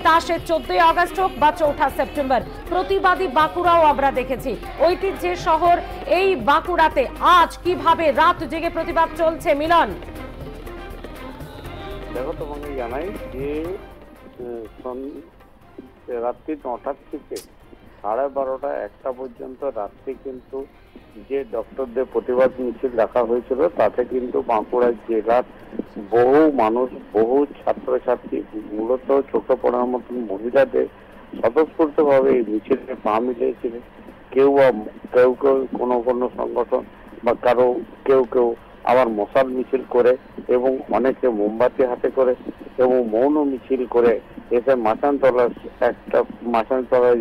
তা সে 14 আগস্ট হোক বা 4 সেপ্টেম্বর। প্রতিবাদী বাঁকুড়াও আমরা দেখেছি। ঐতিহ্যের শহর এই বাঁকুড়াতে আজ কিভাবে রাত জেগে প্রতিবাদ চলছে মিলন? দেখো, তোমাকে জানাই যে রাত্রি 9টা থেকে 12:30 1টা পর্যন্ত রাত্রি কিন্তু যে ডক্টরদের প্রতিবাদ মিছিল রাখা হয়েছিল তাতে কিন্তু বাঁকুড়া জেলার বহু মানুষ, বহু ছাত্রছাত্রী, মূলত চোখে পড়ার মতন মহিলাদের স্বতঃস্ফূর্ত ভাবে এই মিছিলে পা মিলিয়েছিলেন। কেউ কেউ কোনো সংগঠন বা কেউ আবার মশাল মিছিল করে এবং অনেকে মোমবাতি হাতে করে এবং মৌন মিছিল করে এসে মাচানতলার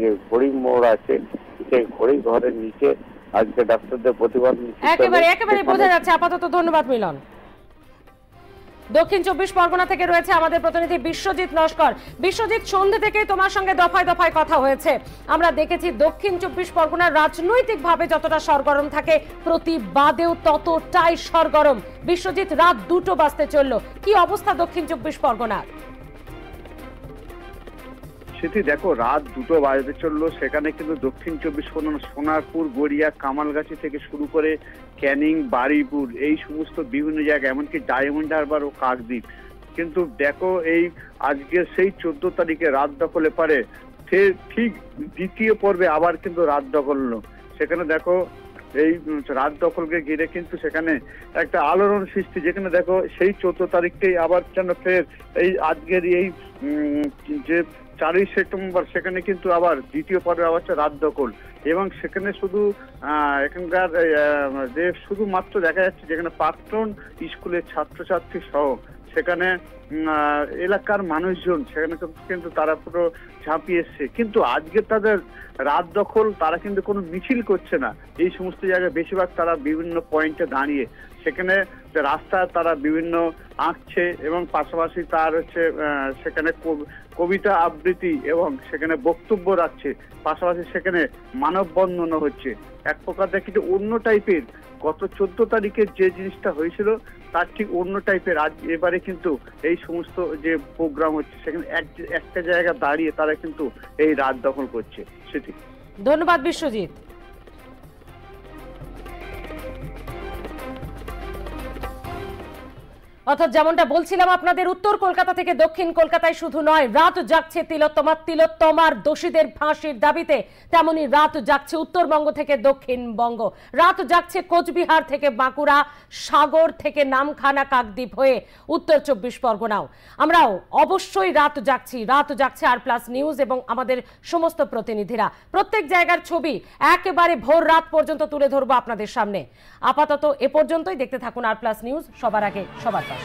যে ঘড়ি মোড় আছে সেই ঘড়ি ঘরের নিচে আজকে ডাক্তারদের প্রতিবাদ মিছিল একেবারে বোঝা যাচ্ছে। আপাতত ধন্যবাদ মিলন। দক্ষিণ 24 পরগনা থেকে রয়েছে আমাদের প্রতিনিধি বিশ্বজিৎ নস্কর। বিশ্বজিৎ, সন্ধ্যে থেকে তোমার সঙ্গে দফায় দফায় কথা হয়েছে। আমরা দেখেছি দক্ষিণ 24 পরগনা রাজনৈতিকভাবে যতটা সরগরম থাকে, প্রতিবাদেও ততটাই সরগরম। বিশ্বজিৎ, রাত 2টো বাজতে চললো, কি অবস্থা দক্ষিণ 24 পরগনার? সেটি দেখো, রাত 2টো বাজতে চললো, সেখানে কিন্তু দক্ষিণ 24 পরগনা সোনারপুর, গড়িয়া, কামালগাছি থেকে শুরু করে ক্যানিং, বারুইপুর, এই সমস্ত বিভিন্ন জায়গা, এমনকি ডায়মন্ড হারবার ও কাকদ্বীপ। কিন্তু দেখো, এই আজকে সেই 14 তারিখে রাত দখলে পারে ঠিক দ্বিতীয় পর্বে আবার কিন্তু রাত দখল হলো। সেখানে দেখো, এই রাত দখলকে ঘিরে কিন্তু সেখানে একটা আলোড়ন সৃষ্টি, যেখানে দেখো সেই 14 তারিখটাই আবার যেন ফের এই আজকের এই যে 4ই সেপ্টেম্বর সেখানে কিন্তু আবার দ্বিতীয় পর্বে আবার রাত দখল। এবং সেখানে শুধু এখানকার যে শুধুমাত্র দেখা যাচ্ছে যেখানে প্রাক্তন স্কুলের ছাত্রছাত্রী সহ সেখানে এলাকার মানুষজন সেখানে কিন্তু তারা পুরো ঝাঁপিয়ে এসছে। কিন্তু আজকে তাদের রাত দখল, তারা কিন্তু কোনো মিছিল করছে না। এই সমস্ত জায়গায় বেশিরভাগ তারা বিভিন্ন পয়েন্টে দাঁড়িয়ে সেখানে রাস্তা তারা বিভিন্ন আঁকছে এবং পাশাপাশি তার সেখানে কবিতা আবৃত্তি এবং সেখানে বক্তব্য রাখছে, পাশাপাশি সেখানে মানববন্ধনও হচ্ছে। এক প্রকার দেখি যে অন্য টাইপের গত 14 তারিখের যে জিনিসটা হয়েছিল তার ঠিক অন্য টাইপের আজ এবারে কিন্তু এই সমস্ত যে প্রোগ্রাম হচ্ছে সেখানে একটা জায়গা দাঁড়িয়ে তারা কিন্তু এই রাত দখল করছে। সেটি। ধন্যবাদ বিশ্বজিৎ। অর্থাৎ যেমনটা বলছিলাম আপনাদের, উত্তর কলকাতা থেকে দক্ষিণ কলকাতায় শুধু নয়, রাত জাগছে তিলোত্তমার দোষীদের ফাঁসির দাবিতে, তেমনি রাত জাগছে উত্তরবঙ্গ থেকে দক্ষিণবঙ্গ, রাত জাগছে কোচবিহার থেকে বাঁকুড়া, সাগর থেকে নামখানা, কাকদ্বীপ হয়ে উত্তর 24 পরগনাও। আমরাও অবশ্যই রাত জাগছে আর+ নিউজ এবং আমাদের সমস্ত প্রতিনিধিরা। প্রত্যেক জায়গার ছবি একেবারে ভোর রাত পর্যন্ত তুলে ধরবো আপনাদের সামনে। আপাতত এ পর্যন্তই। দেখতে থাকুন আর+ নিউজ, সবার আগে সবার পাশে।